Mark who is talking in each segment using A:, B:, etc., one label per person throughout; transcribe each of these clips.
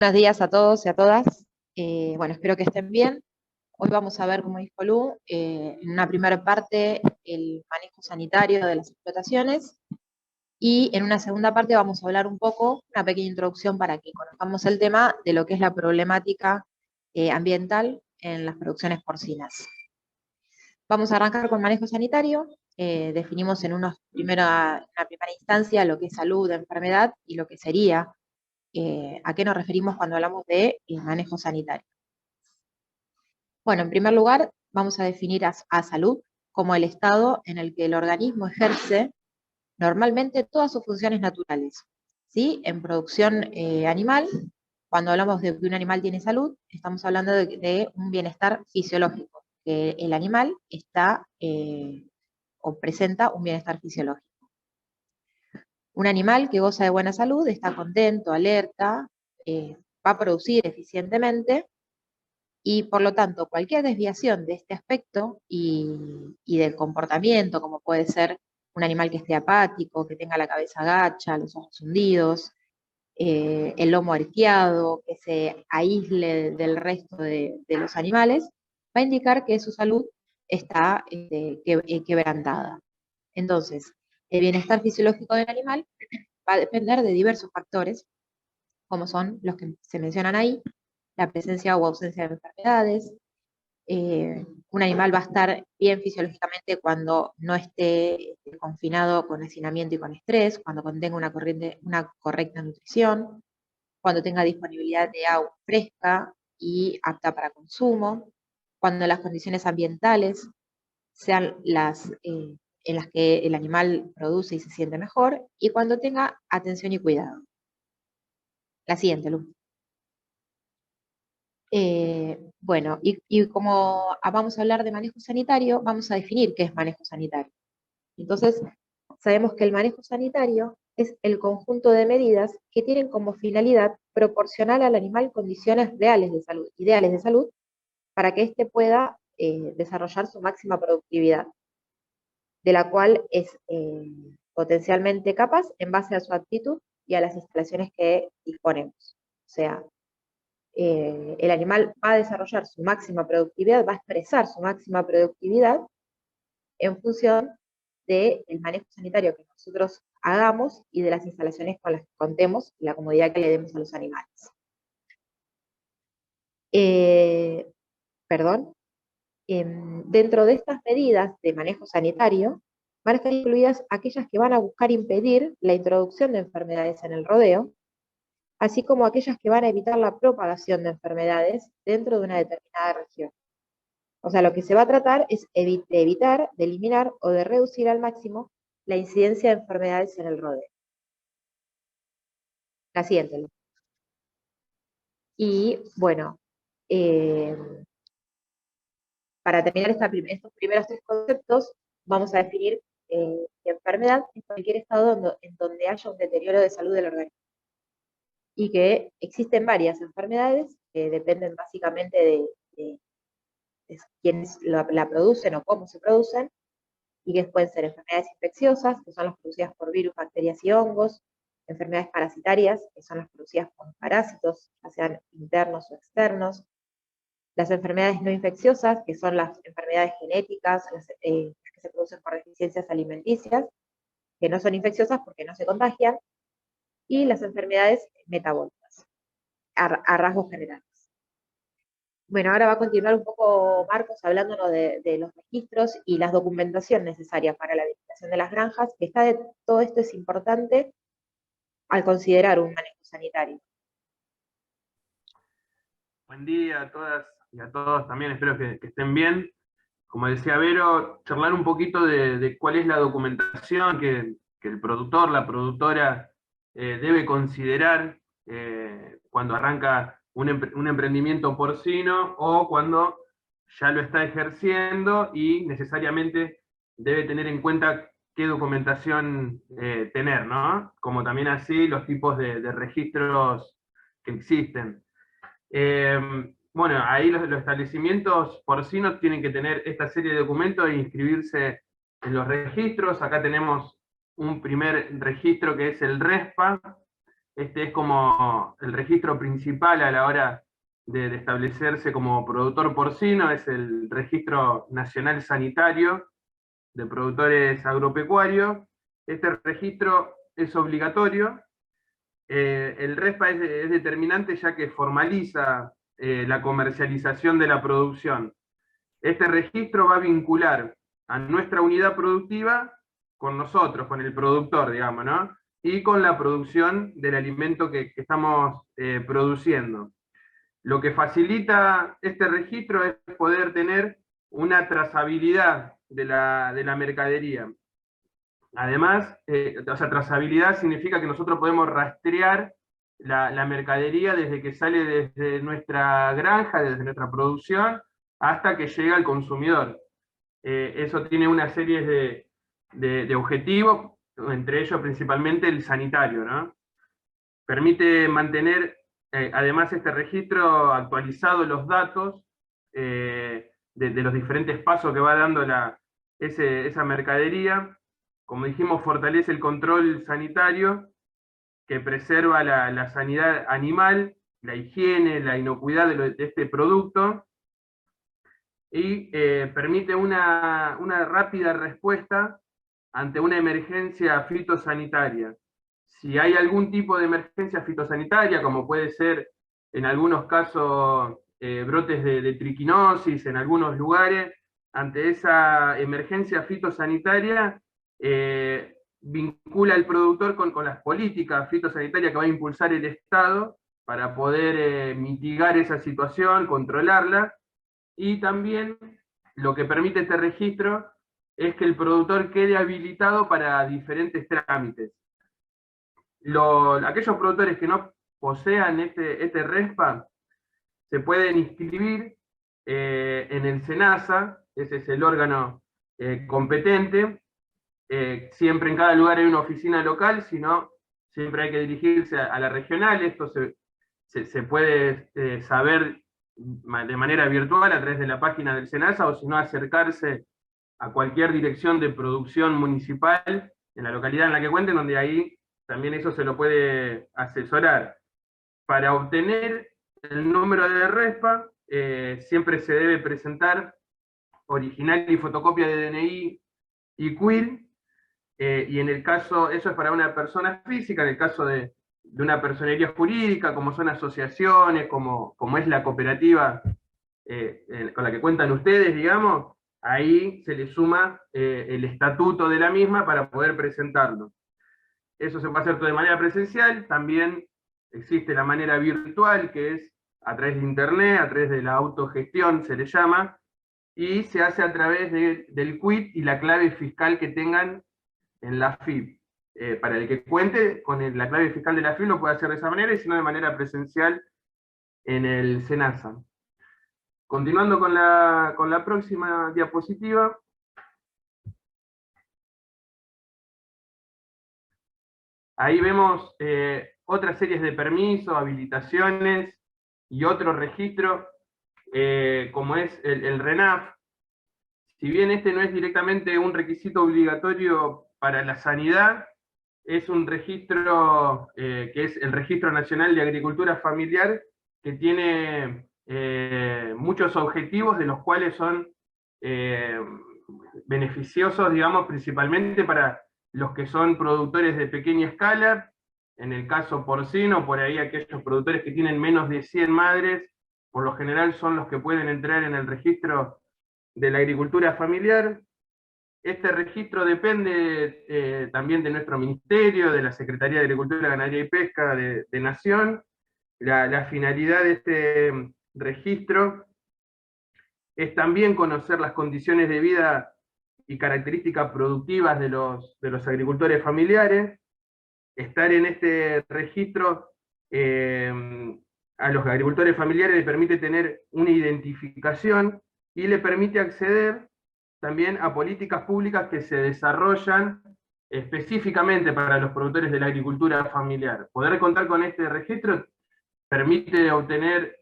A: Buenos días a todos y a todas. Bueno, espero que estén bien. Hoy vamos a ver, como dijo Lu, en una primera parte el manejo sanitario de las explotaciones y en una segunda parte vamos a hablar un poco, una pequeña introducción para que conozcamos el tema de lo que es la problemática ambiental en las producciones porcinas. Vamos a arrancar con manejo sanitario. Definimos en una primera instancia lo que es salud, enfermedad y lo que sería a qué nos referimos cuando hablamos de manejo sanitario. Bueno, en primer lugar, vamos a definir a salud como el estado en el que el organismo ejerce normalmente todas sus funciones naturales. ¿Sí? En producción animal, cuando hablamos de que un animal tiene salud, estamos hablando de un bienestar fisiológico, que el animal está o presenta un bienestar fisiológico. Un animal que goza de buena salud está contento, alerta, va a producir eficientemente y por lo tanto cualquier desviación de este aspecto y del comportamiento, como puede ser un animal que esté apático, que tenga la cabeza gacha, los ojos hundidos, el lomo arqueado, que se aísle del resto de los animales, va a indicar que su salud está quebrantada. Entonces, el bienestar fisiológico del animal va a depender de diversos factores, como son los que se mencionan ahí, la presencia o ausencia de enfermedades. Un animal va a estar bien fisiológicamente cuando no esté confinado con hacinamiento y con estrés, cuando contenga una correcta nutrición, cuando tenga disponibilidad de agua fresca y apta para consumo, cuando las condiciones ambientales sean las en las que el animal produce y se siente mejor, y cuando tenga atención y cuidado. La siguiente, Lu. Bueno, y como vamos a hablar de manejo sanitario, vamos a definir qué es manejo sanitario. Entonces, sabemos que el manejo sanitario es el conjunto de medidas que tienen como finalidad proporcionar al animal condiciones reales de salud, ideales de salud, para que éste pueda desarrollar su máxima productividad, de la cual es potencialmente capaz en base a su actitud y a las instalaciones que disponemos. O sea, el animal va a desarrollar su máxima productividad, va a expresar su máxima productividad en función del manejo sanitario que nosotros hagamos y de las instalaciones con las que contemos y la comodidad que le demos a los animales. Perdón. Dentro de estas medidas de manejo sanitario van a estar incluidas aquellas que van a buscar impedir la introducción de enfermedades en el rodeo, así como aquellas que van a evitar la propagación de enfermedades dentro de una determinada región. O sea, lo que se va a tratar es de evitar, de eliminar o de reducir al máximo la incidencia de enfermedades en el rodeo. La siguiente. Y bueno, eh, para terminar estos primeros tres conceptos, vamos a definir que enfermedad es cualquier estado en donde haya un deterioro de salud del organismo. Y que existen varias enfermedades que dependen básicamente de quiénes la producen o cómo se producen, y que pueden ser enfermedades infecciosas, que son las producidas por virus, bacterias y hongos, enfermedades parasitarias, que son las producidas por parásitos, ya sean internos o externos, las enfermedades no infecciosas, que son las enfermedades genéticas, las que se producen por deficiencias alimenticias, que no son infecciosas porque no se contagian, y las enfermedades metabólicas, a rasgos generales. Bueno, ahora va a continuar un poco Marcos hablándonos de los registros y la documentación necesaria para la habilitación de las granjas, que todo esto es importante al considerar un manejo sanitario.
B: Buen día a todas y a todos también, espero que estén bien. Como decía Vero, charlar un poquito de cuál es la documentación que el productor, la productora debe considerar cuando arranca un emprendimiento porcino o cuando ya lo está ejerciendo y necesariamente debe tener en cuenta qué documentación tener, ¿no? Como también así los tipos de registros que existen. Bueno, ahí los establecimientos porcinos tienen que tener esta serie de documentos e inscribirse en los registros. Acá tenemos un primer registro que es el RESPA, Este es como el registro principal a la hora de establecerse como productor porcino, es el Registro Nacional Sanitario de Productores Agropecuarios. Este registro es obligatorio. El RESPA es determinante ya que formaliza la comercialización de la producción. Este registro va a vincular a nuestra unidad productiva con nosotros, con el productor, digamos, ¿no? Y con la producción del alimento que estamos produciendo. Lo que facilita este registro es poder tener una trazabilidad de la mercadería. Además, o sea, trazabilidad significa que nosotros podemos rastrear la mercadería desde que sale desde nuestra granja, desde nuestra producción, hasta que llega al consumidor. Eso tiene una serie de objetivos, entre ellos principalmente el sanitario, ¿no? Permite mantener, además, este registro actualizado los datos de los diferentes pasos que va dando esa mercadería. Como dijimos, fortalece el control sanitario que preserva la sanidad animal, la higiene, la inocuidad de este producto, y permite una rápida respuesta ante una emergencia fitosanitaria. Si hay algún tipo de emergencia fitosanitaria, como puede ser en algunos casos brotes de triquinosis en algunos lugares, ante esa emergencia fitosanitaria, vincula al productor con las políticas fitosanitarias que va a impulsar el Estado para poder mitigar esa situación, controlarla, y también lo que permite este registro es que el productor quede habilitado para diferentes trámites. Aquellos productores que no posean este RESPA se pueden inscribir en el SENASA, ese es el órgano competente. Siempre en cada lugar hay una oficina local, sino siempre hay que dirigirse a la regional. Esto se puede saber de manera virtual a través de la página del SENASA, o si no, acercarse a cualquier dirección de producción municipal en la localidad en la que cuenten, donde ahí también eso se lo puede asesorar. Para obtener el número de RESPA, siempre se debe presentar original y fotocopia de DNI y CUIL, y en el caso, eso es para una persona física, en el caso de una personería jurídica, como son asociaciones, como es la cooperativa con la que cuentan ustedes, digamos, ahí se le suma el estatuto de la misma para poder presentarlo. Eso se puede hacer todo de manera presencial, también existe la manera virtual, que es a través de internet, a través de la autogestión se le llama, y se hace a través del quit y la clave fiscal que tengan en la FIP. Para el que cuente con la clave fiscal de la FIP lo puede hacer de esa manera, y si no de manera presencial en el SENASA. Continuando con la próxima diapositiva. Ahí vemos otras series de permisos, habilitaciones y otro registro, como es el RENAF. Si bien este no es directamente un requisito obligatorio para la sanidad, es un registro que es el Registro Nacional de Agricultura Familiar, que tiene muchos objetivos, de los cuales son beneficiosos, digamos, principalmente para los que son productores de pequeña escala. En el caso porcino, por ahí aquellos productores que tienen menos de 100 madres, por lo general son los que pueden entrar en el registro de la agricultura familiar. Este registro depende también de nuestro ministerio, de la Secretaría de Agricultura, Ganadería y Pesca de Nación. La finalidad de este registro es también conocer las condiciones de vida y características productivas de los agricultores familiares. Estar en este registro a los agricultores familiares les permite tener una identificación y le permite acceder también a políticas públicas que se desarrollan específicamente para los productores de la agricultura familiar. Poder contar con este registro permite obtener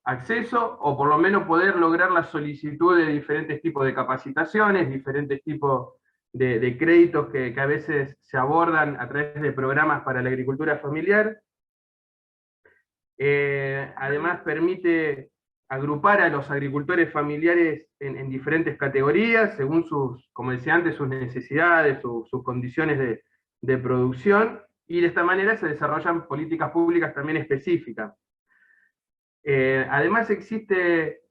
B: acceso, o por lo menos poder lograr la solicitud de diferentes tipos de capacitaciones, diferentes tipos de créditos que a veces se abordan a través de programas para la agricultura familiar. Además permite agrupar a los agricultores familiares en diferentes categorías, según sus, como decía antes, sus necesidades, sus condiciones de producción, y de esta manera se desarrollan políticas públicas también específicas. Además existe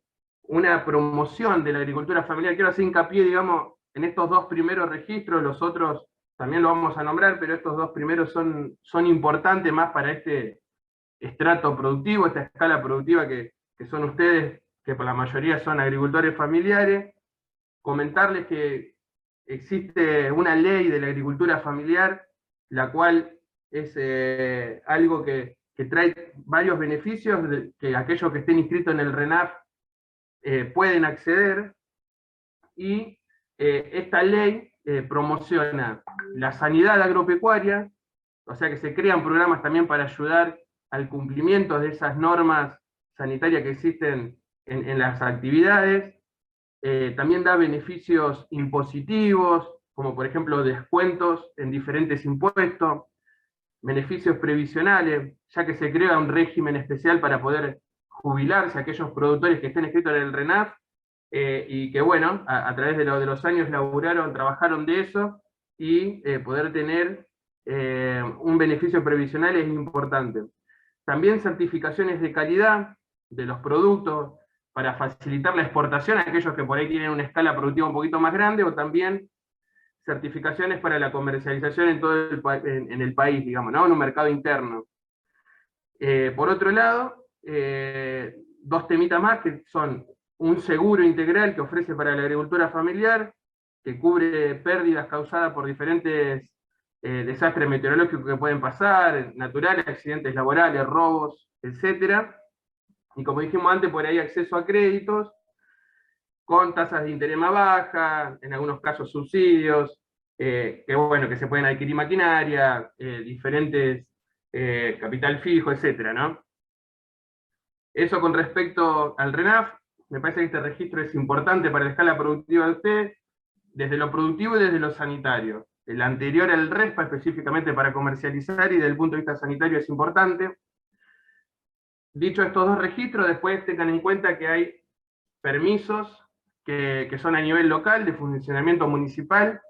B: una promoción de la agricultura familiar. Quiero hacer hincapié, digamos, en estos dos primeros registros, los otros también lo vamos a nombrar, pero estos dos primeros son importantes más para este estrato productivo, esta escala productiva que son ustedes, que por la mayoría son agricultores familiares. Comentarles que existe una ley de la agricultura familiar, la cual es algo que trae varios beneficios, que aquellos que estén inscritos en el RENAF pueden acceder, y esta ley promociona la sanidad agropecuaria, o sea que se crean programas también para ayudar al cumplimiento de esas normas sanitarias que existen en las actividades. También da beneficios impositivos, como por ejemplo descuentos en diferentes impuestos, beneficios previsionales, ya que se crea un régimen especial para poder jubilarse a aquellos productores que estén inscritos en el RENAF, y que bueno, a través de los años laburaron, trabajaron de eso, y poder tener un beneficio previsional es importante. También certificaciones de calidad de los productos para facilitar la exportación a aquellos que por ahí tienen una escala productiva un poquito más grande, o también certificaciones para la comercialización en todo en el país, digamos, ¿no? En un mercado interno. Por otro lado, dos temitas más que son un seguro integral que ofrece para la agricultura familiar, que cubre pérdidas causadas por diferentes desastres meteorológicos que pueden pasar, naturales, accidentes laborales, robos, etc. Y como dijimos antes, por ahí acceso a créditos, con tasas de interés más bajas, en algunos casos subsidios, que bueno, que se pueden adquirir maquinaria, diferentes capital fijo, etc., ¿no? Eso con respecto al RENAF. Me parece que este registro es importante para la escala productiva de ustedes, desde lo productivo y desde lo sanitario. El anterior al RESPA, específicamente para comercializar, y desde el punto de vista sanitario es importante. Dicho estos dos registros, después tengan en cuenta que hay permisos que son a nivel local, de funcionamiento municipal.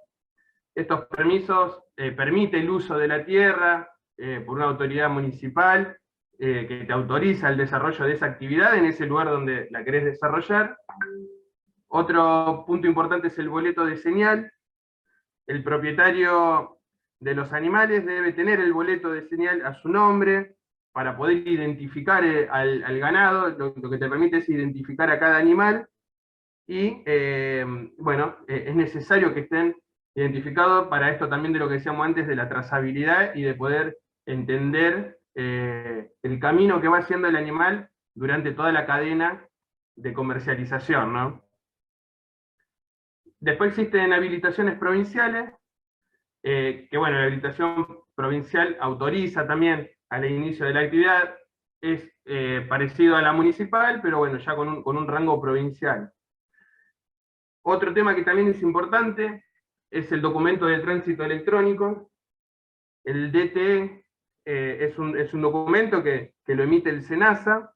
B: Estos permisos permiten el uso de la tierra por una autoridad municipal, que te autoriza el desarrollo de esa actividad en ese lugar donde la querés desarrollar. Otro punto importante es el boleto de señal. El propietario de los animales debe tener el boleto de señal a su nombre para poder identificar al ganado. Lo que te permite es identificar a cada animal, y bueno, es necesario que estén identificados para esto también de lo que decíamos antes, de la trazabilidad y de poder entender el camino que va haciendo el animal durante toda la cadena de comercialización, ¿no? Después existen habilitaciones provinciales, que bueno, la habilitación provincial autoriza también al inicio de la actividad, es parecido a la municipal, pero bueno, ya con un rango provincial. Otro tema que también es importante es el documento de tránsito electrónico. El DTE es un documento que lo emite el SENASA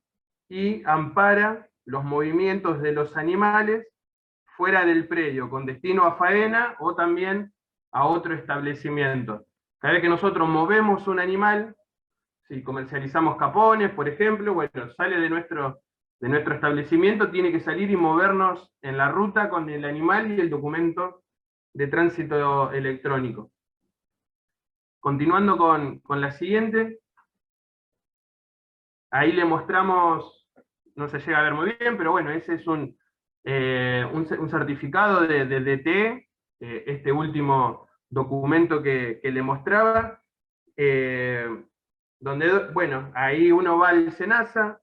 B: y ampara los movimientos de los animales fuera del predio, con destino a faena o también a otro establecimiento. Cada vez que nosotros movemos un animal, si comercializamos capones, por ejemplo, bueno, sale de nuestro establecimiento, tiene que salir y movernos en la ruta con el animal y el documento de tránsito electrónico. Continuando con la siguiente, ahí le mostramos, no se llega a ver muy bien, pero bueno, ese es un certificado de DTE, este último documento que le mostraba, donde, bueno, ahí uno va al SENASA,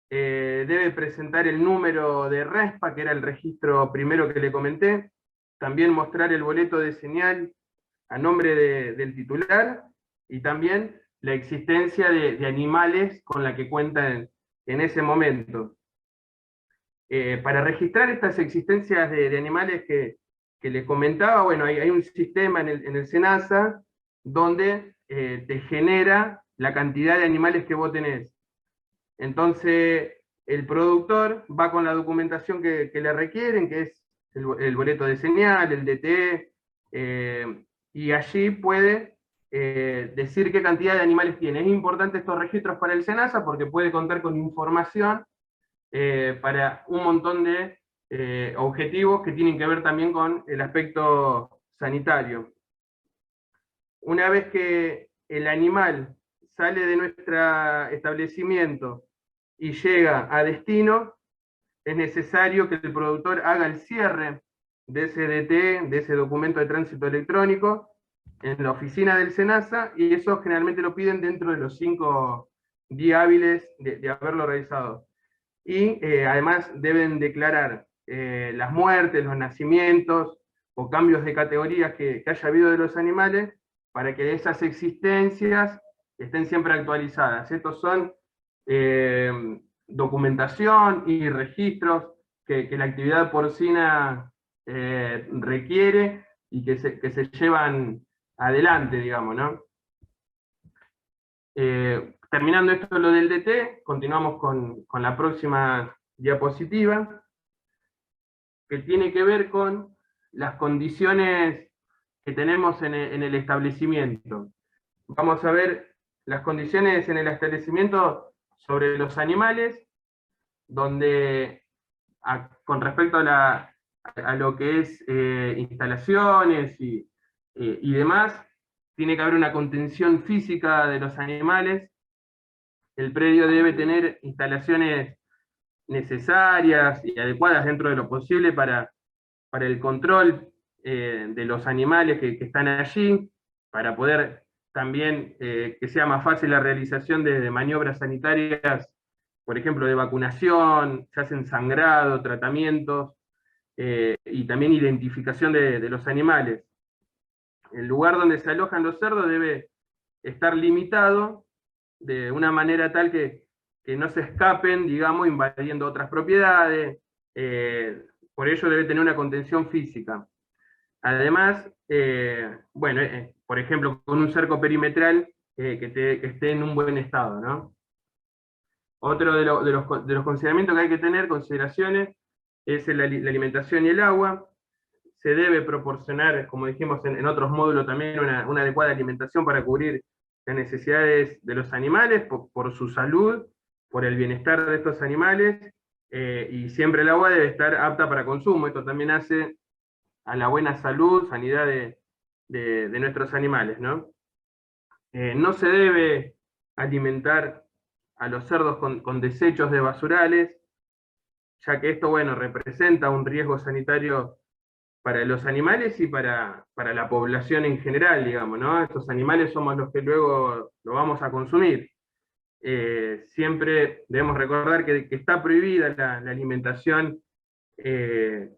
B: debe presentar el número de RESPA, que era el registro primero que le comenté, también mostrar el boleto de señal a nombre del titular, y también la existencia de animales con la que cuentan en ese momento. Para registrar estas existencias de animales que que les comentaba, bueno, hay un sistema en el SENASA donde te genera la cantidad de animales que vos tenés. Entonces, el productor va con la documentación que le requieren, que es el boleto de señal, el DTE, y allí puede decir qué cantidad de animales tiene. Es importante estos registros para el SENASA porque puede contar con información para un montón de objetivos que tienen que ver también con el aspecto sanitario. Una vez que el animal sale de nuestro establecimiento y llega a destino, es necesario que el productor haga el cierre de ese DT, de ese documento de tránsito electrónico, en la oficina del SENASA, y eso generalmente lo piden dentro de los 5 días hábiles de haberlo realizado. Y además deben declarar las muertes, los nacimientos o cambios de categorías que haya habido de los animales, para que esas existencias estén siempre actualizadas. Estos son documentación y registros que la actividad porcina requiere y que se llevan adelante, digamos, ¿no? Terminando esto lo del DT, continuamos con la próxima diapositiva, que tiene que ver con las condiciones que tenemos en el establecimiento. Vamos a ver las condiciones en el establecimiento sobre los animales, donde con respecto a lo que es instalaciones y demás, tiene que haber una contención física de los animales. El predio debe tener instalaciones necesarias y adecuadas dentro de lo posible para el control de los animales que están allí, para poder también que sea más fácil la realización de maniobras sanitarias, por ejemplo, de vacunación, se hacen sangrado, tratamientos, y también identificación de los animales. El lugar donde se alojan los cerdos debe estar limitado de una manera tal que no se escapen, digamos, invadiendo otras propiedades. Por ello debe tener una contención física. Además, bueno, por ejemplo, con un cerco perimetral que esté en un buen estado, ¿no? Otro de los consideramientos que hay que tener, consideraciones, es la alimentación y el agua. Se debe proporcionar, como dijimos en otros módulos también, una adecuada alimentación para cubrir las necesidades de los animales, por su salud, por el bienestar de estos animales, y siempre el agua debe estar apta para consumo. Esto también hace a la buena salud, sanidad de nuestros animales, ¿no? No se debe alimentar a los cerdos con desechos de basurales, ya que esto, bueno, representa un riesgo sanitario para los animales y para la población en general, digamos, ¿no? Estos animales somos los que luego lo vamos a consumir. Siempre debemos recordar que está prohibida la alimentación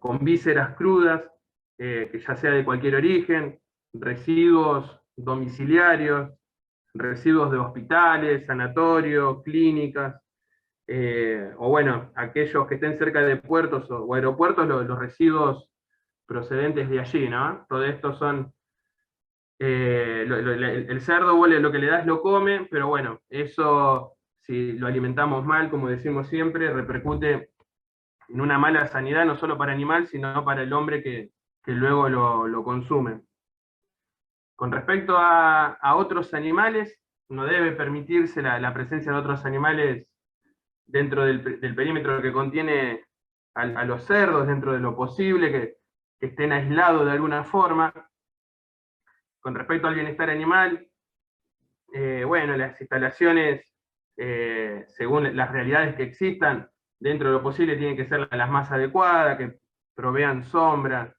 B: con vísceras crudas, que ya sea de cualquier origen, residuos domiciliarios, residuos de hospitales, sanatorios, clínicas, o bueno, aquellos que estén cerca de puertos o aeropuertos, los residuos procedentes de allí, ¿no? Todo esto son, el cerdo, vos lo que le das lo come, pero bueno, eso, si lo alimentamos mal, como decimos siempre, repercute en una mala sanidad, no solo para el animal, sino para el hombre que luego lo consume. Con respecto a otros animales, no debe permitirse la presencia de otros animales dentro del perímetro que contiene a los cerdos, dentro de lo posible, que estén aislados de alguna forma. Con respecto al bienestar animal, bueno, las instalaciones, según las realidades que existan, dentro de lo posible tienen que ser las más adecuadas, que provean sombra,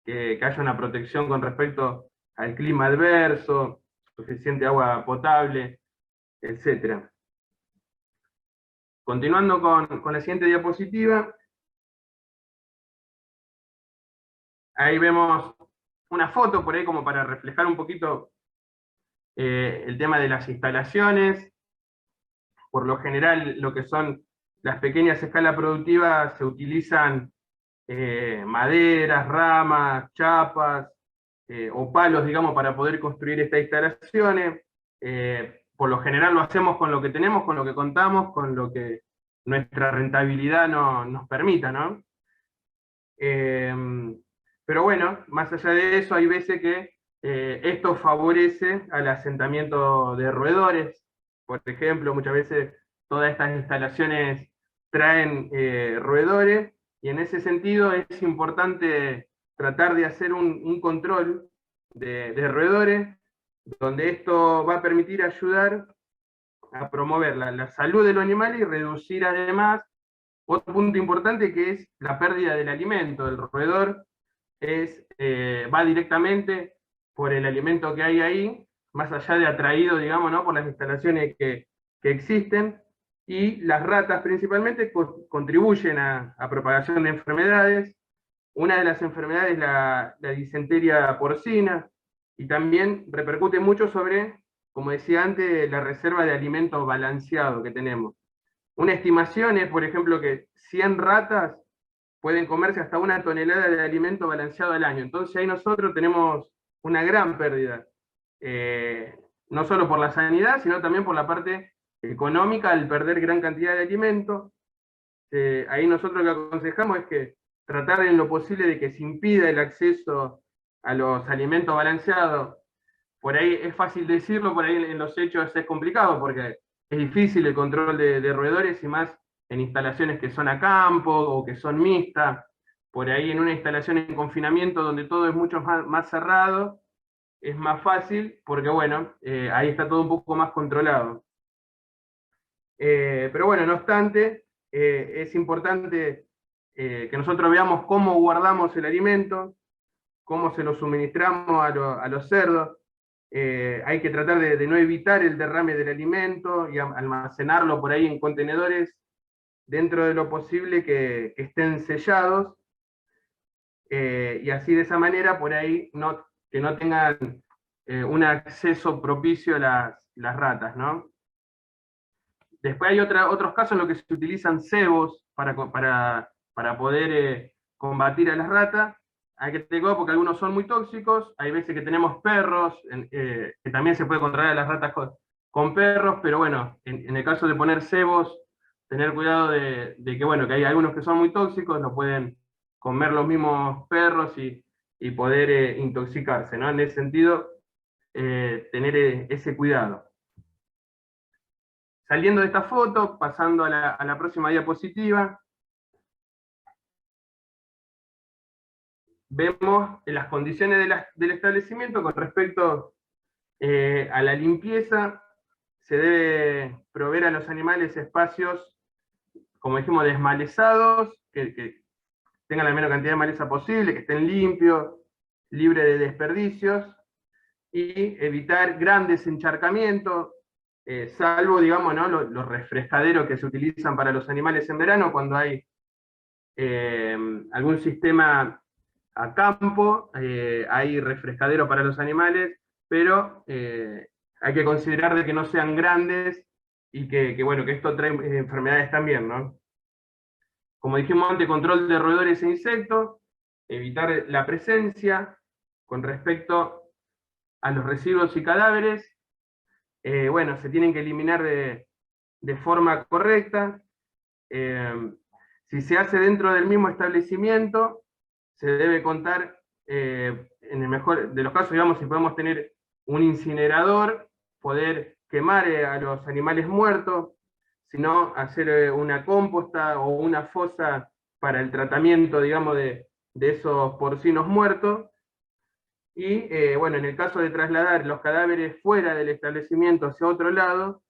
B: que haya una protección con respecto al clima adverso, suficiente agua potable, etc. Continuando con la siguiente diapositiva, ahí vemos una foto por ahí como para reflejar un poquito el tema de las instalaciones. Por lo general, lo que son las pequeñas escalas productivas se utilizan maderas, ramas, chapas, o palos, digamos, para poder construir estas instalaciones. Por lo general lo hacemos con lo que tenemos, con lo que contamos, con lo que nuestra rentabilidad nos permita, ¿no? Pero bueno, más allá de eso, hay veces que esto favorece al asentamiento de roedores. Por ejemplo, muchas veces todas estas instalaciones traen roedores, y en ese sentido es importante tratar de hacer un control de roedores, donde esto va a permitir ayudar a promover la salud de los animales y reducir además otro punto importante, que es la pérdida del alimento. El roedor va directamente por el alimento que hay ahí, más allá de atraído, digamos, ¿no?, por las instalaciones que existen, y las ratas principalmente contribuyen a propagación de enfermedades. Una de las enfermedades es la disentería porcina, y también repercute mucho sobre, como decía antes, la reserva de alimento balanceado que tenemos. Una estimación es, por ejemplo, que 100 ratas pueden comerse hasta 1 tonelada de alimento balanceado al año. Entonces ahí nosotros tenemos una gran pérdida, no solo por la sanidad, sino también por la parte económica, al perder gran cantidad de alimento. Ahí nosotros lo que aconsejamos es que tratar en lo posible de que se impida el acceso a los alimentos balanceados. Por ahí es fácil decirlo, por ahí en los hechos es complicado, porque es difícil el control de roedores, y más en instalaciones que son a campo o que son mixtas. Por ahí en una instalación en confinamiento donde todo es mucho más cerrado, es más fácil, porque bueno, ahí está todo un poco más controlado. Pero bueno, no obstante, es importante que nosotros veamos cómo guardamos el alimento, cómo se lo suministramos a los cerdos. Hay que tratar de no evitar el derrame del alimento y almacenarlo por ahí en contenedores dentro de lo posible que estén sellados, y así de esa manera por ahí que no tengan un acceso propicio a las ratas, ¿no? Después hay otros casos en los que se utilizan cebos para poder combatir a las ratas. Hay que tener cuidado porque algunos son muy tóxicos. Hay veces que tenemos perros, que también se puede controlar a las ratas con perros, pero bueno, en el caso de poner cebos, tener cuidado de que, bueno, que hay algunos que son muy tóxicos, no pueden comer los mismos perros y poder intoxicarse, ¿no? En ese sentido, tener ese cuidado. Saliendo de esta foto, pasando a la próxima diapositiva, vemos las condiciones del establecimiento con respecto a la limpieza. Se debe proveer a los animales espacios, como dijimos, desmalezados, que tengan la menor cantidad de maleza posible, que estén limpios, libres de desperdicios, y evitar grandes encharcamientos, salvo, digamos, ¿no?, los refrescaderos que se utilizan para los animales en verano, cuando hay algún sistema a campo, hay refrescadero para los animales, pero hay que considerar de que no sean grandes, y bueno, que esto trae enfermedades también, ¿no? Como dijimos antes, control de roedores e insectos, evitar la presencia. Con respecto a los residuos y cadáveres, bueno, se tienen que eliminar de forma correcta. Si se hace dentro del mismo establecimiento, se debe contar, en el mejor de los casos, digamos, si podemos tener un incinerador, poder quemar a los animales muertos, sino hacer una composta o una fosa para el tratamiento, digamos, de esos porcinos muertos. Y bueno, en el caso de trasladar los cadáveres fuera del establecimiento hacia otro lado,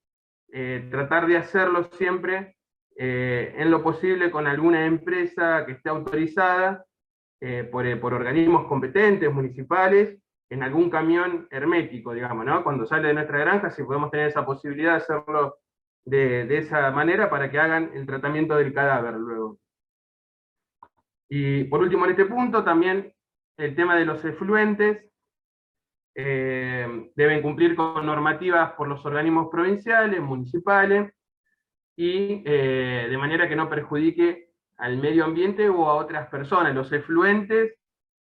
B: tratar de hacerlo siempre en lo posible con alguna empresa que esté autorizada por organismos competentes, municipales, en algún camión hermético, digamos, ¿no? Cuando sale de nuestra granja, si podemos tener esa posibilidad de hacerlo de esa manera para que hagan el tratamiento del cadáver luego. Y por último, en este punto, también el tema de los efluentes. Deben cumplir con normativas por los organismos provinciales, municipales, y de manera que no perjudique al medio ambiente o a otras personas. Los efluentes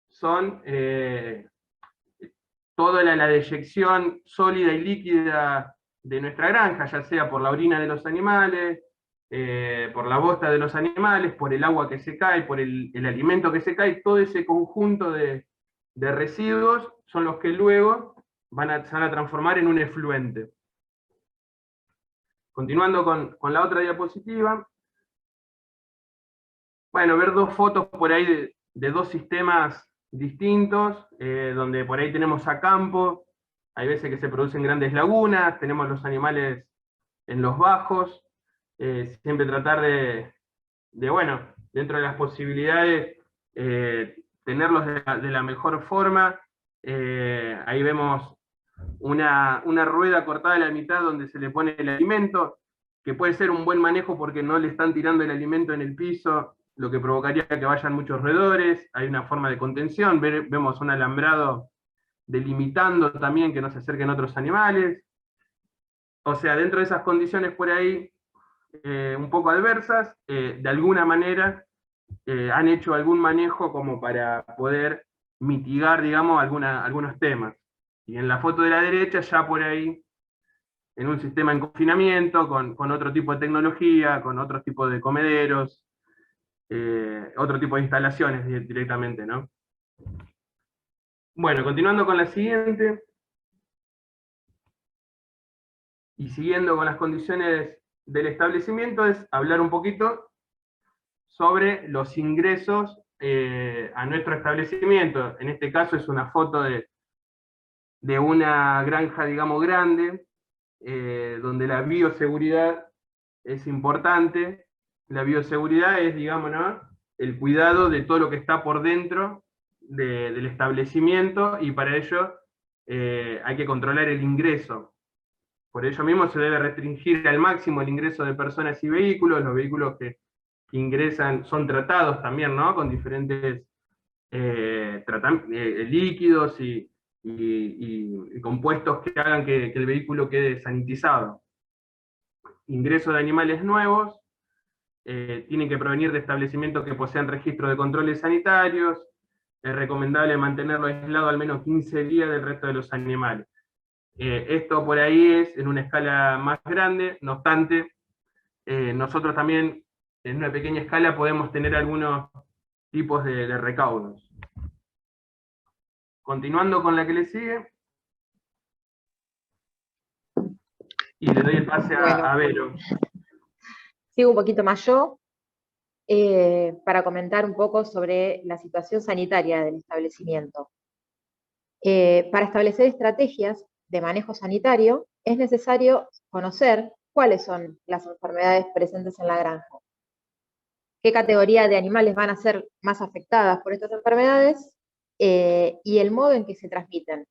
B: son toda la deyección sólida y líquida de nuestra granja, ya sea por la orina de los animales, por la bosta de los animales, por el agua que se cae, por el alimento que se cae, todo ese conjunto de residuos son los que luego se van a transformar en un efluente. Continuando con la otra diapositiva. Bueno, ver dos fotos por ahí de dos sistemas distintos, donde por ahí tenemos a campo, hay veces que se producen grandes lagunas, tenemos los animales en los bajos, siempre tratar bueno, dentro de las posibilidades, tenerlos de la mejor forma. Ahí vemos una rueda cortada a la mitad donde se le pone el alimento, que puede ser un buen manejo porque no le están tirando el alimento en el piso, lo que provocaría que vayan muchos roedores. Hay una forma de contención, vemos un alambrado delimitando también que no se acerquen otros animales. O sea, dentro de esas condiciones por ahí, un poco adversas, de alguna manera han hecho algún manejo como para poder mitigar, digamos, algunos temas. Y en la foto de la derecha, ya por ahí, en un sistema en confinamiento, con otro tipo de tecnología, con otro tipo de comederos, otro tipo de instalaciones directamente, ¿no? Bueno, continuando con la siguiente, y siguiendo con las condiciones del establecimiento, es hablar un poquito sobre los ingresos a nuestro establecimiento. En este caso es una foto de una granja, digamos, grande, donde la bioseguridad es importante. La bioseguridad es, digamos, ¿no?, el cuidado de todo lo que está por dentro del establecimiento, y para ello hay que controlar el ingreso. Por ello mismo se debe restringir al máximo el ingreso de personas y vehículos. Los vehículos que ingresan son tratados también, ¿no?, con diferentes líquidos y compuestos que hagan que el vehículo quede sanitizado. Ingreso de animales nuevos, tienen que provenir de establecimientos que posean registro de controles sanitarios. Es recomendable mantenerlo aislado al menos 15 días del resto de los animales. Esto por ahí es en una escala más grande, no obstante, nosotros también en una pequeña escala podemos tener algunos tipos de recaudos. Continuando con la que le sigue, y le doy el pase a Vero.
A: Sigo un poquito más yo, para comentar un poco sobre la situación sanitaria del establecimiento. Para establecer estrategias de manejo sanitario, es necesario conocer cuáles son las enfermedades presentes en la granja, qué categoría de animales van a ser más afectadas por estas enfermedades, y el modo en que se transmiten,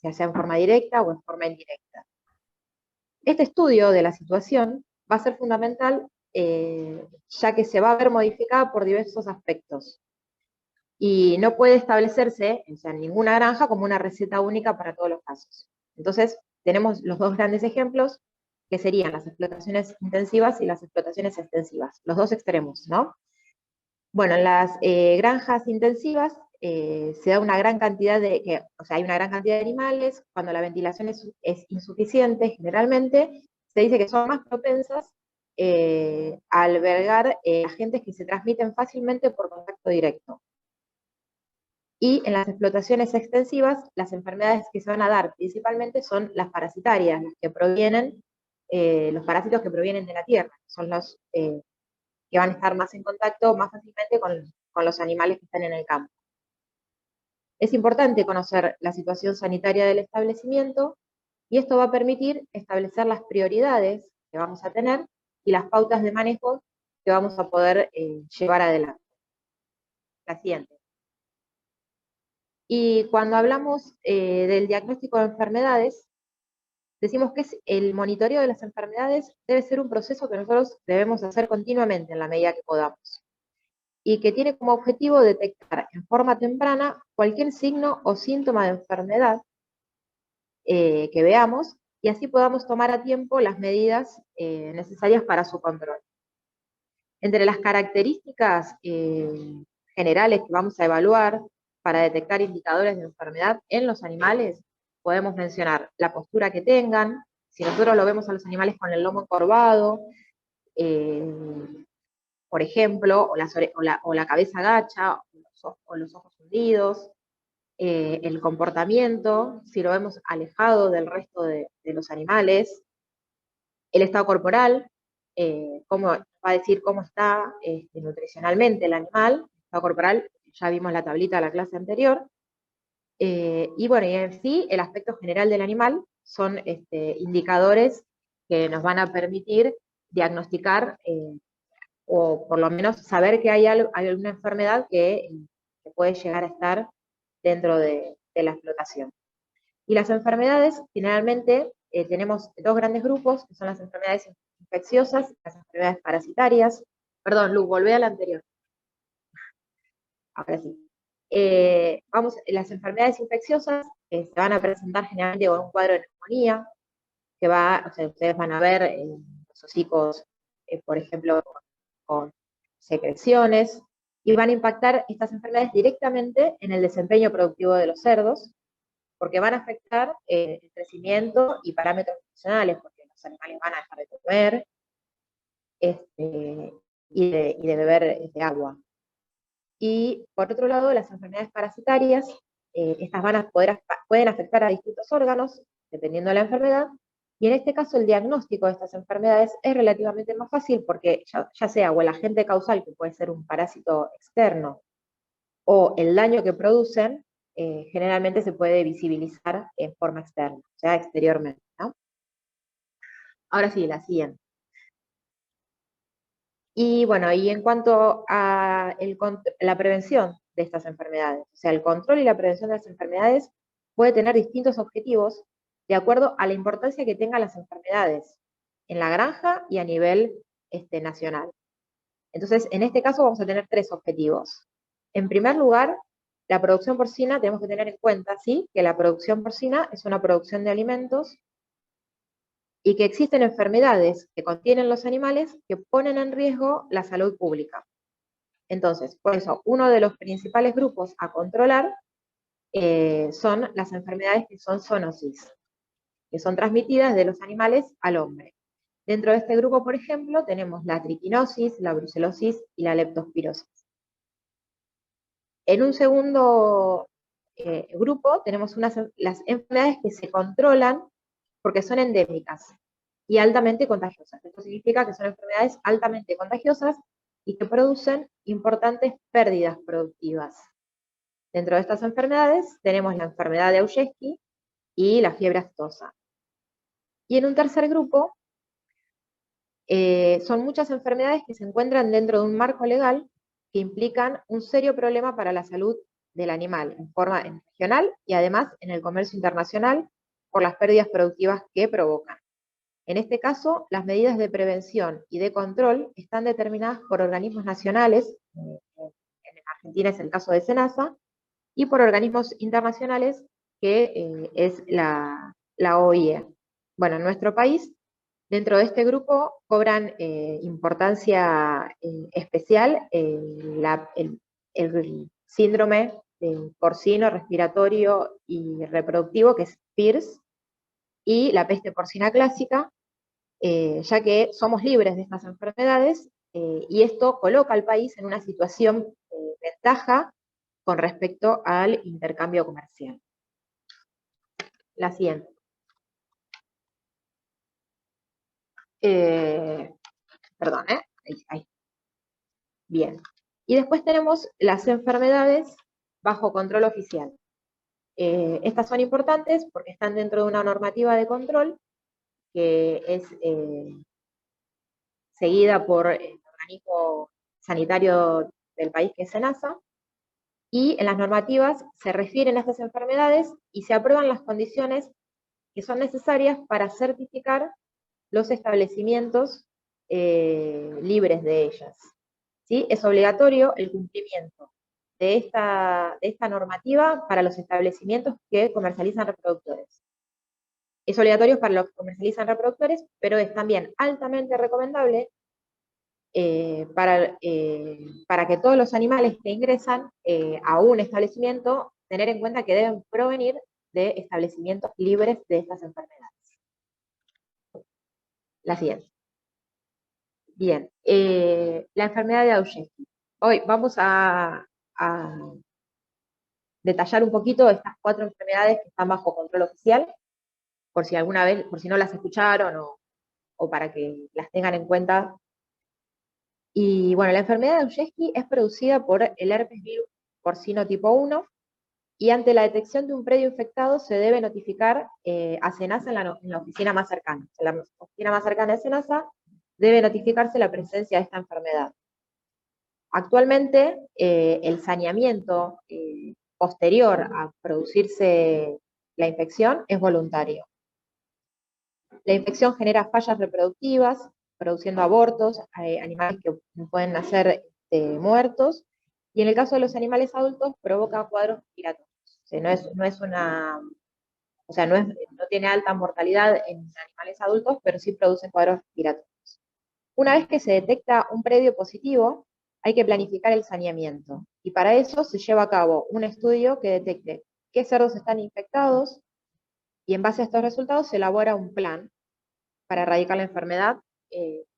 A: ya sea en forma directa o en forma indirecta. Este estudio de la situación va a ser fundamental, ya que se va a ver modificada por diversos aspectos. Y no puede establecerse, o sea, en ninguna granja, como una receta única para todos los casos. Entonces, tenemos los dos grandes ejemplos, que serían las explotaciones intensivas y las explotaciones extensivas, los dos extremos, ¿no? Bueno, en las granjas intensivas se da una gran cantidad o sea, hay una gran cantidad de animales. Cuando la ventilación es insuficiente, generalmente, se dice que son más propensas a albergar agentes que se transmiten fácilmente por contacto directo. Y en las explotaciones extensivas, las enfermedades que se van a dar principalmente son las parasitarias, las que provienen, los parásitos que provienen de la tierra, son los que van a estar más en contacto más fácilmente con los animales que están en el campo. Es importante conocer la situación sanitaria del establecimiento, y esto va a permitir establecer las prioridades que vamos a tener y las pautas de manejo que vamos a poder llevar adelante. La siguiente. Y cuando hablamos del diagnóstico de enfermedades, decimos que el monitoreo de las enfermedades debe ser un proceso que nosotros debemos hacer continuamente en la medida que podamos, y que tiene como objetivo detectar en forma temprana cualquier signo o síntoma de enfermedad que veamos, y así podamos tomar a tiempo las medidas necesarias para su control. Entre las características generales que vamos a evaluar para detectar indicadores de enfermedad en los animales, podemos mencionar la postura que tengan. Si nosotros lo vemos a los animales con el lomo encorvado, por ejemplo, o la cabeza agacha, o los ojos hundidos, el comportamiento, si lo vemos alejado del resto de los animales, el estado corporal, cómo va a decir cómo está nutricionalmente el animal, el estado corporal, ya vimos la tablita de la clase anterior, y bueno, y en sí, el aspecto general del animal son indicadores que nos van a permitir diagnosticar, o por lo menos saber que hay alguna enfermedad que puede llegar a estar dentro de la explotación. Y las enfermedades, generalmente, tenemos dos grandes grupos, que son las enfermedades infecciosas y las enfermedades parasitarias. Perdón, Lu, volvé a la anterior. Ahora sí. Las enfermedades infecciosas se van a presentar generalmente con un cuadro de neumonía, que ustedes van a ver los hocicos, por ejemplo, con secreciones, y van a impactar estas enfermedades directamente en el desempeño productivo de los cerdos, porque van a afectar el crecimiento y parámetros funcionales, porque los animales van a dejar de comer y de beber agua. Y por otro lado, las enfermedades parasitarias, estas pueden afectar a distintos órganos, dependiendo de la enfermedad, y en este caso el diagnóstico de estas enfermedades es relativamente más fácil porque ya sea o el agente causal, que puede ser un parásito externo, o el daño que producen, generalmente se puede visibilizar en forma externa, o sea, exteriormente, ¿no? Ahora sí, la siguiente. Y bueno, y en cuanto a la prevención de estas enfermedades, o sea, el control y la prevención de las enfermedades puede tener distintos objetivos de acuerdo a la importancia que tengan las enfermedades en la granja y a nivel nacional. Entonces, en este caso vamos a tener tres objetivos. En primer lugar, la producción porcina, tenemos que tener en cuenta, ¿sí?, que la producción porcina es una producción de alimentos y que existen enfermedades que contienen los animales que ponen en riesgo la salud pública. Entonces, por eso, uno de los principales grupos a controlar son las enfermedades que son zoonosis, que son transmitidas de los animales al hombre. Dentro de este grupo, por ejemplo, tenemos la triquinosis, la brucelosis y la leptospirosis. En un segundo grupo tenemos las enfermedades que se controlan porque son endémicas y altamente contagiosas. Esto significa que son enfermedades altamente contagiosas y que producen importantes pérdidas productivas. Dentro de estas enfermedades tenemos la enfermedad de Augeski y la fiebre aftosa. Y en un tercer grupo son muchas enfermedades que se encuentran dentro de un marco legal que implican un serio problema para la salud del animal en forma regional y además en el comercio internacional por las pérdidas productivas que provocan. En este caso, las medidas de prevención y de control están determinadas por organismos nacionales, en Argentina es el caso de SENASA, y por organismos internacionales que es la OIE. Bueno, en nuestro país, dentro de este grupo cobran importancia especial el síndrome porcino, respiratorio y reproductivo, que es PIRS, y la peste porcina clásica, ya que somos libres de estas enfermedades, y esto coloca al país en una situación de ventaja con respecto al intercambio comercial. La siguiente. Perdón, ahí. Bien. Y después tenemos las enfermedades bajo control oficial. Estas son importantes porque están dentro de una normativa de control que es seguida por el organismo sanitario del país, que es SENASA, y en las normativas se refieren a estas enfermedades y se aprueban las condiciones que son necesarias para certificar los establecimientos libres de ellas. ¿Sí? Es obligatorio el cumplimiento de esta normativa para los establecimientos que comercializan reproductores. Es obligatorio para los que comercializan reproductores, pero es también altamente recomendable para que todos los animales que ingresan a un establecimiento, tener en cuenta que deben provenir de establecimientos libres de estas enfermedades. La siguiente. Bien, la enfermedad de Augeski. Hoy vamos a detallar un poquito estas 4 enfermedades que están bajo control oficial, por si alguna vez, por si no las escucharon o para que las tengan en cuenta. Y bueno, la enfermedad de Augeski es producida por el herpes virus porcino tipo 1, y ante la detección de un predio infectado se debe notificar a SENASA en la oficina más cercana. En la oficina más cercana de SENASA debe notificarse la presencia de esta enfermedad. Actualmente, el saneamiento posterior a producirse la infección es voluntario. La infección genera fallas reproductivas, produciendo abortos, animales que pueden nacer muertos, y en el caso de los animales adultos provoca cuadros respiratorios. O sea, no tiene alta mortalidad en animales adultos, pero sí produce cuadros respiratorios. Una vez que se detecta un predio positivo, hay que planificar el saneamiento, y para eso se lleva a cabo un estudio que detecte qué cerdos están infectados, y en base a estos resultados se elabora un plan para erradicar la enfermedad,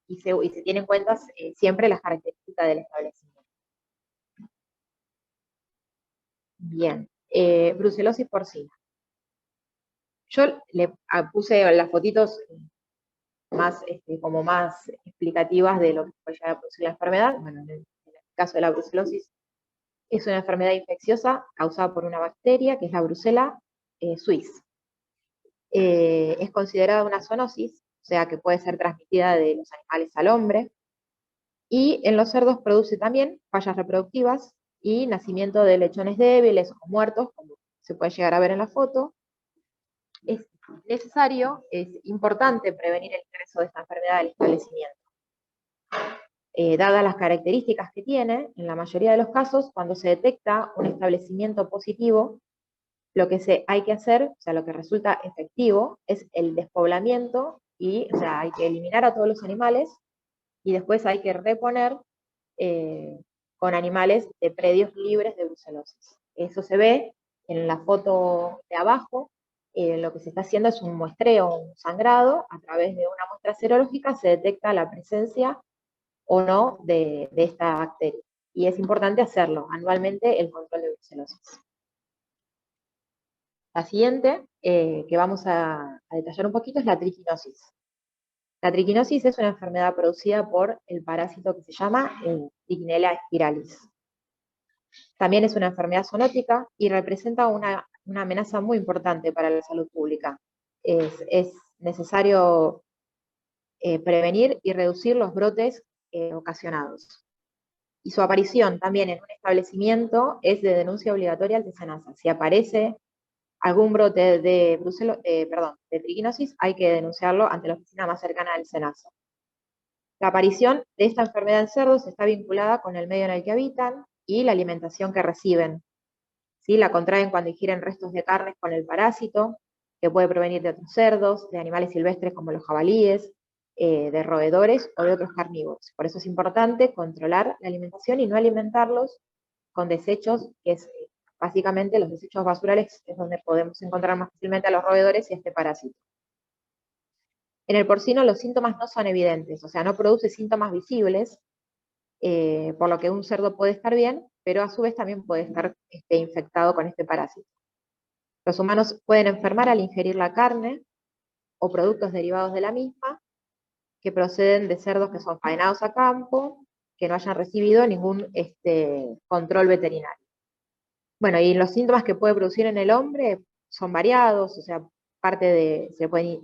A: y se tiene en cuenta siempre las características del establecimiento. Bien, brucelosis porcina. Yo le puse las fotitos más, como más explicativas de lo que puede llegar a producir la enfermedad. Bueno, en el caso de la brucelosis, es una enfermedad infecciosa causada por una bacteria, que es la Brucella suis. Es considerada una zoonosis, o sea que puede ser transmitida de los animales al hombre, y en los cerdos produce también fallas reproductivas y nacimiento de lechones débiles o muertos, como se puede llegar a ver en la foto. Es necesario, es importante prevenir el ingreso de esta enfermedad al establecimiento. Dadas las características que tiene, en la mayoría de los casos, cuando se detecta un establecimiento positivo, lo que hay que hacer, o sea, lo que resulta efectivo, es el despoblamiento, y, o sea, hay que eliminar a todos los animales, y después hay que reponer con animales de predios libres de brucelosis. Eso se ve en la foto de abajo. Lo que se está haciendo es un muestreo, un sangrado. A través de una muestra serológica se detecta la presencia o no de esta bacteria. Y es importante hacerlo anualmente, el control de brucelosis. La siguiente, que vamos a detallar un poquito, es la triquinosis. La triquinosis es una enfermedad producida por el parásito que se llama Trichinella spiralis. También es una enfermedad zoonótica y representa una amenaza muy importante para la salud pública. Es necesario prevenir y reducir los brotes ocasionados. Y su aparición también en un establecimiento es de denuncia obligatoria ante SENASA. Si aparece algún brote de triquinosis, hay que denunciarlo ante la oficina más cercana del SENASA. La aparición de esta enfermedad en cerdos está vinculada con el medio en el que habitan y la alimentación que reciben. ¿Sí? La contraen cuando ingieren restos de carnes con el parásito, que puede provenir de otros cerdos, de animales silvestres como los jabalíes, de roedores o de otros carnívoros. Por eso es importante controlar la alimentación y no alimentarlos con desechos, que es básicamente los desechos basurales, es donde podemos encontrar más fácilmente a los roedores y a este parásito. En el porcino los síntomas no son evidentes, o sea, no produce síntomas visibles, por lo que un cerdo puede estar bien, pero a su vez también puede estar infectado con este parásito. Los humanos pueden enfermar al ingerir la carne o productos derivados de la misma, que proceden de cerdos que son faenados a campo, que no hayan recibido ningún control veterinario. Bueno, y los síntomas que puede producir en el hombre son variados, o sea, se puede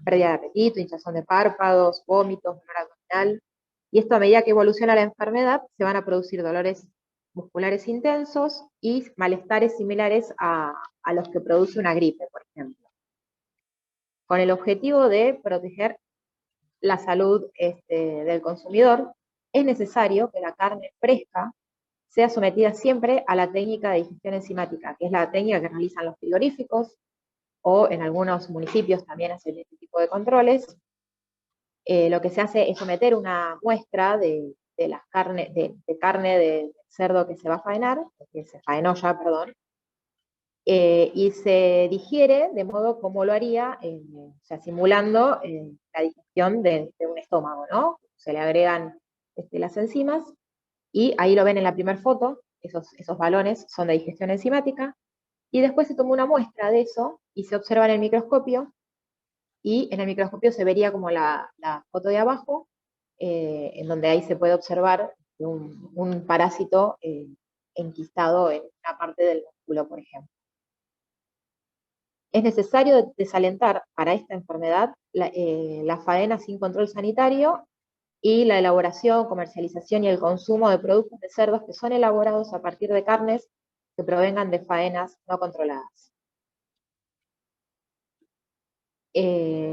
A: pérdida de apetito, hinchazón de párpados, vómitos, dolor abdominal, y esto a medida que evoluciona la enfermedad se van a producir dolores musculares intensos y malestares similares a los que produce una gripe, por ejemplo. Con el objetivo de proteger la salud del consumidor, es necesario que la carne fresca sea sometida siempre a la técnica de digestión enzimática, que es la técnica que realizan los frigoríficos, o en algunos municipios también hacen este tipo de controles, lo que se hace es someter una muestra de las carne, de carne de cerdo que se va a faenar, que se faenó ya, perdón, y se digiere de modo como lo haría, o sea, simulando la digestión de un estómago, ¿no? Se le agregan las enzimas, y ahí lo ven en la primera foto, esos balones son de digestión enzimática, y después se tomó una muestra de eso y se observa en el microscopio, y en el microscopio se vería como la foto de abajo, en donde ahí se puede observar un parásito enquistado en una parte del músculo, por ejemplo. Es necesario desalentar para esta enfermedad la faena sin control sanitario y la elaboración, comercialización y el consumo de productos de cerdos que son elaborados a partir de carnes que provengan de faenas no controladas.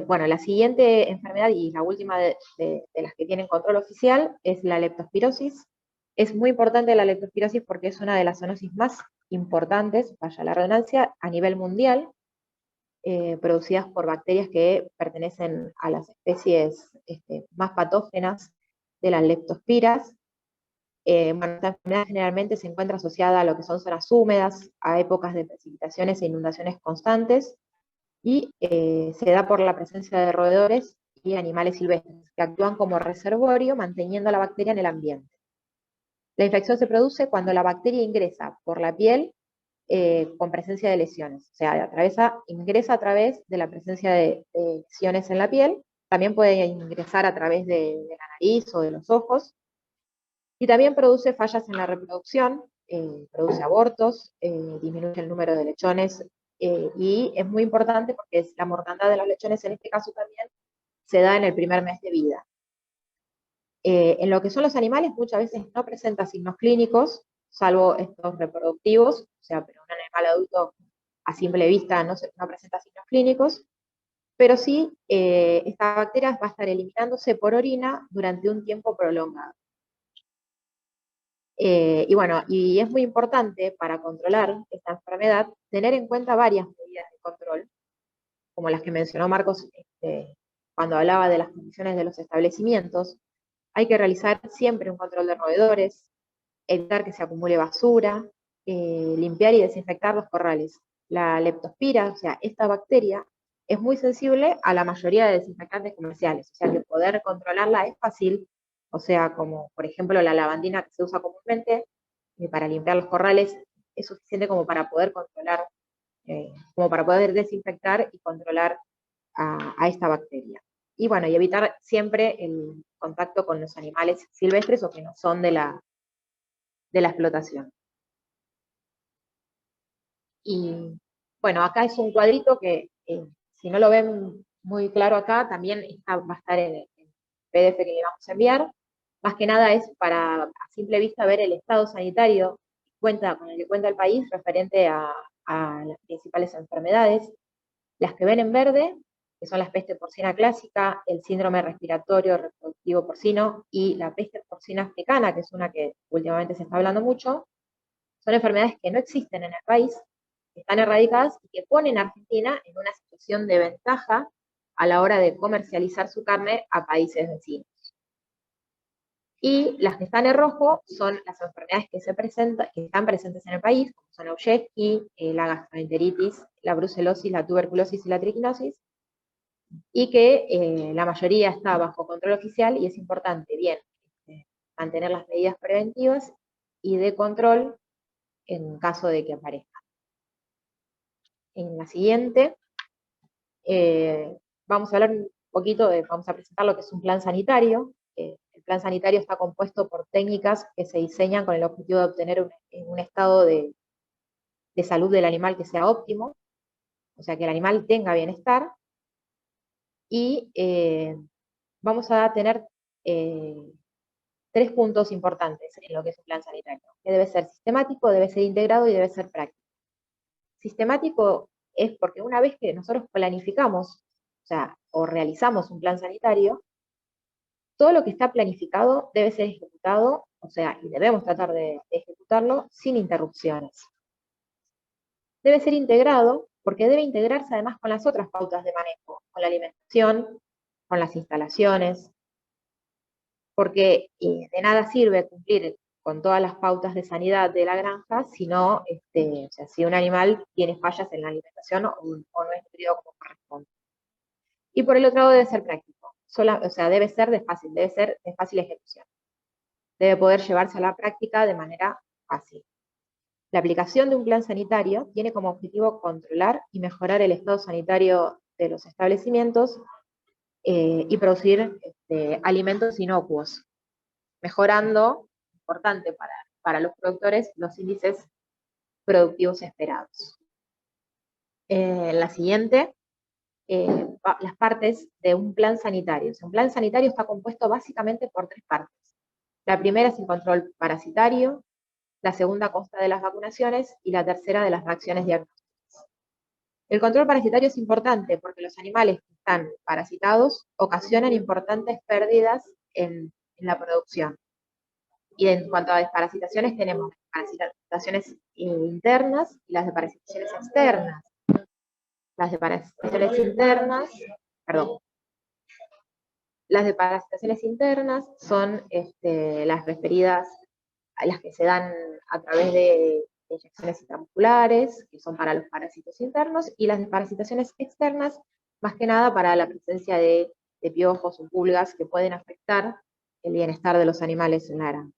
A: Bueno, la siguiente enfermedad y la última de las que tienen control oficial es la leptospirosis. Es muy importante la leptospirosis porque es una de las zoonosis más importantes, vaya la redundancia, a nivel mundial, producidas por bacterias que pertenecen a las especies más patógenas de las leptospiras. Bueno, esta enfermedad generalmente se encuentra asociada a lo que son zonas húmedas, a épocas de precipitaciones e inundaciones constantes, y se da por la presencia de roedores y animales silvestres que actúan como reservorio manteniendo a la bacteria en el ambiente. La infección se produce cuando la bacteria ingresa por la piel con presencia de lesiones, o sea, ingresa a través de la presencia de lesiones en la piel, también puede ingresar a través de la nariz o de los ojos, y también produce fallas en la reproducción, produce abortos, disminuye el número de lechones, y es muy importante porque la mortandad de los lechones en este caso también se da en el primer mes de vida. En lo que son los animales muchas veces no presenta signos clínicos, salvo estos reproductivos, o sea, pero un animal adulto a simple vista no presenta signos clínicos, pero sí esta bacteria va a estar eliminándose por orina durante un tiempo prolongado. Y bueno, y es muy importante para controlar esta enfermedad tener en cuenta varias medidas de control, como las que mencionó Marcos cuando hablaba de las condiciones de los establecimientos. Hay que realizar siempre un control de roedores, evitar que se acumule basura, limpiar y desinfectar los corrales. La leptospira, o sea, esta bacteria, es muy sensible a la mayoría de desinfectantes comerciales, o sea que poder controlarla es fácil, o sea, como por ejemplo la lavandina que se usa comúnmente para limpiar los corrales, es suficiente como para poder controlar, como para poder desinfectar y controlar a esta bacteria. Y bueno, y evitar siempre el contacto con los animales silvestres o que no son de la explotación. Y bueno, acá es un cuadrito que, si no lo ven muy claro acá, también va a estar en el PDF que le vamos a enviar. Más que nada es para, a simple vista, ver el estado sanitario con el que cuenta el país referente a las principales enfermedades. Las que ven en verde, que son la peste porcina clásica, el síndrome respiratorio reproductivo porcino y la peste porcina africana, que es una que últimamente se está hablando mucho, son enfermedades que no existen en el país, que están erradicadas y que ponen a Argentina en una situación de ventaja a la hora de comercializar su carne a países vecinos. Y las que están en rojo son las enfermedades que están presentes en el país, como son la Ushesky, la gastroenteritis, la brucelosis, la tuberculosis y la triquinosis, y que la mayoría está bajo control oficial y es importante, bien, mantener las medidas preventivas y de control en caso de que aparezca. En la siguiente, vamos a hablar un poquito vamos a presentar lo que es un plan sanitario. El plan sanitario está compuesto por técnicas que se diseñan con el objetivo de obtener un estado de salud del animal que sea óptimo, o sea, que el animal tenga bienestar, y vamos a tener 3 puntos importantes en lo que es un plan sanitario, que debe ser sistemático, debe ser integrado y debe ser práctico. Sistemático es porque una vez que nosotros planificamos, o sea, o realizamos un plan sanitario, todo lo que está planificado debe ser ejecutado, o sea, y debemos tratar de ejecutarlo sin interrupciones. Debe ser integrado porque debe integrarse además con las otras pautas de manejo, con la alimentación, con las instalaciones, porque de nada sirve cumplir con todas las pautas de sanidad de la granja si no, o sea, si un animal tiene fallas en la alimentación o no es nutrido como corresponde. Y por el otro lado debe ser práctico, o sea, debe ser de fácil ejecución. Debe poder llevarse a la práctica de manera fácil. La aplicación de un plan sanitario tiene como objetivo controlar y mejorar el estado sanitario de los establecimientos y producir alimentos inocuos, mejorando, importante para los productores, los índices productivos esperados. La siguiente, las partes de un plan sanitario. Un plan sanitario está compuesto básicamente por 3 partes. La primera es el control parasitario, la segunda consta de las vacunaciones y la tercera de las reacciones diagnósticas. El control parasitario es importante porque los animales que están parasitados ocasionan importantes pérdidas en la producción. Y en cuanto a desparasitaciones, tenemos parasitaciones internas y las desparasitaciones externas. Las desparasitaciones internas, perdón, las desparasitaciones internas son las referidas a las que se dan a través de inyecciones intramusculares, que son para los parásitos internos, y las desparasitaciones externas, más que nada para la presencia de piojos o pulgas que pueden afectar el bienestar de los animales en la granja.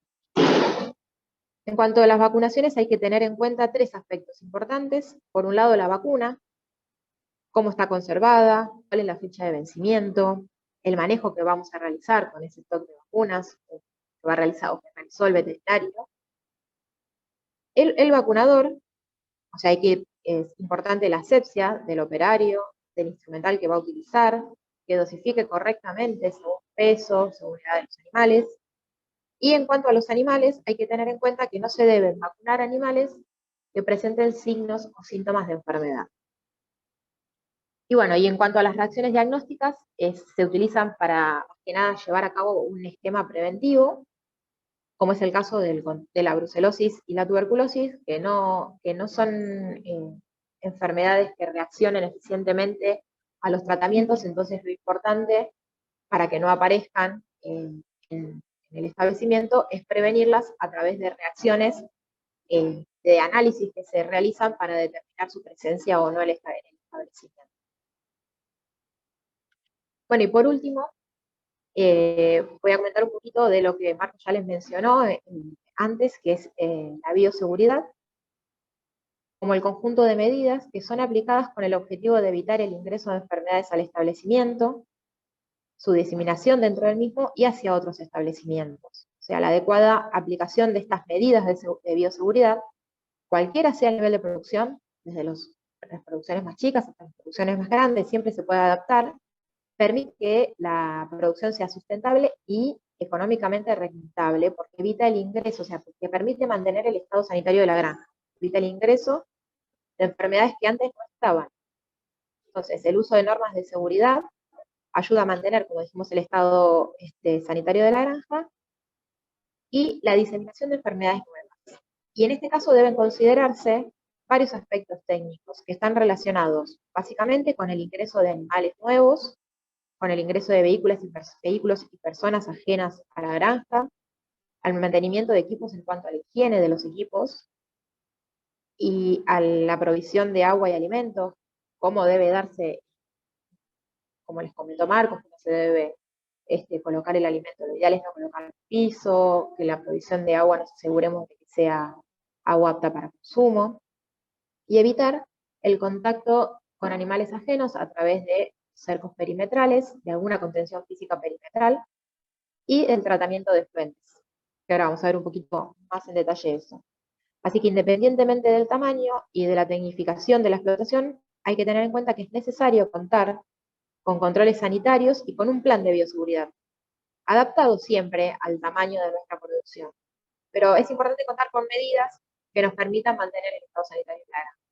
A: En cuanto a las vacunaciones, hay que tener en cuenta 3 aspectos importantes. Por un lado, la vacuna, cómo está conservada, cuál es la fecha de vencimiento, el manejo que vamos a realizar con ese stock de vacunas, que realizó el veterinario. El vacunador, o sea, es importante la asepsia del operario, del instrumental que va a utilizar, que dosifique correctamente según peso, según la edad de los animales. Y en cuanto a los animales, hay que tener en cuenta que no se deben vacunar animales que presenten signos o síntomas de enfermedad. Y bueno, y en cuanto a las reacciones diagnósticas, se utilizan para, más que nada, llevar a cabo un esquema preventivo, como es el caso de la brucelosis y la tuberculosis, que no son enfermedades que reaccionen eficientemente a los tratamientos. Entonces lo importante para que no aparezcan en el establecimiento es prevenirlas a través de reacciones de análisis que se realizan para determinar su presencia o no en el establecimiento. Bueno, y por último, voy a comentar un poquito de lo que Marco ya les mencionó antes, que es la bioseguridad, como el conjunto de medidas que son aplicadas con el objetivo de evitar el ingreso de enfermedades al establecimiento, su diseminación dentro del mismo y hacia otros establecimientos. O sea, la adecuada aplicación de estas medidas de bioseguridad, cualquiera sea el nivel de producción, desde las producciones más chicas hasta las producciones más grandes, siempre se puede adaptar, permite que la producción sea sustentable y económicamente rentable, porque evita el ingreso, o sea, porque permite mantener el estado sanitario de la granja, evita el ingreso de enfermedades que antes no estaban. Entonces, el uso de normas de seguridad ayuda a mantener, como dijimos, el estado sanitario de la granja y la diseminación de enfermedades nuevas. Y en este caso deben considerarse varios aspectos técnicos que están relacionados básicamente con el ingreso de animales nuevos, con el ingreso de vehículos y personas ajenas a la granja, al mantenimiento de equipos en cuanto a la higiene de los equipos y a la provisión de agua y alimentos, cómo debe darse, como les comentó Marcos, cómo se debe colocar el alimento. Lo ideal es no colocar en el piso, que la provisión de agua nos aseguremos de que sea agua apta para consumo, y evitar el contacto con animales ajenos a través de cercos perimetrales, de alguna contención física perimetral, y el tratamiento de efluentes, que ahora vamos a ver un poquito más en detalle eso. Así que independientemente del tamaño y de la tecnificación de la explotación, hay que tener en cuenta que es necesario contar con controles sanitarios y con un plan de bioseguridad, adaptado siempre al tamaño de nuestra producción. Pero es importante contar con medidas que nos permitan mantener el estado sanitario de la granja.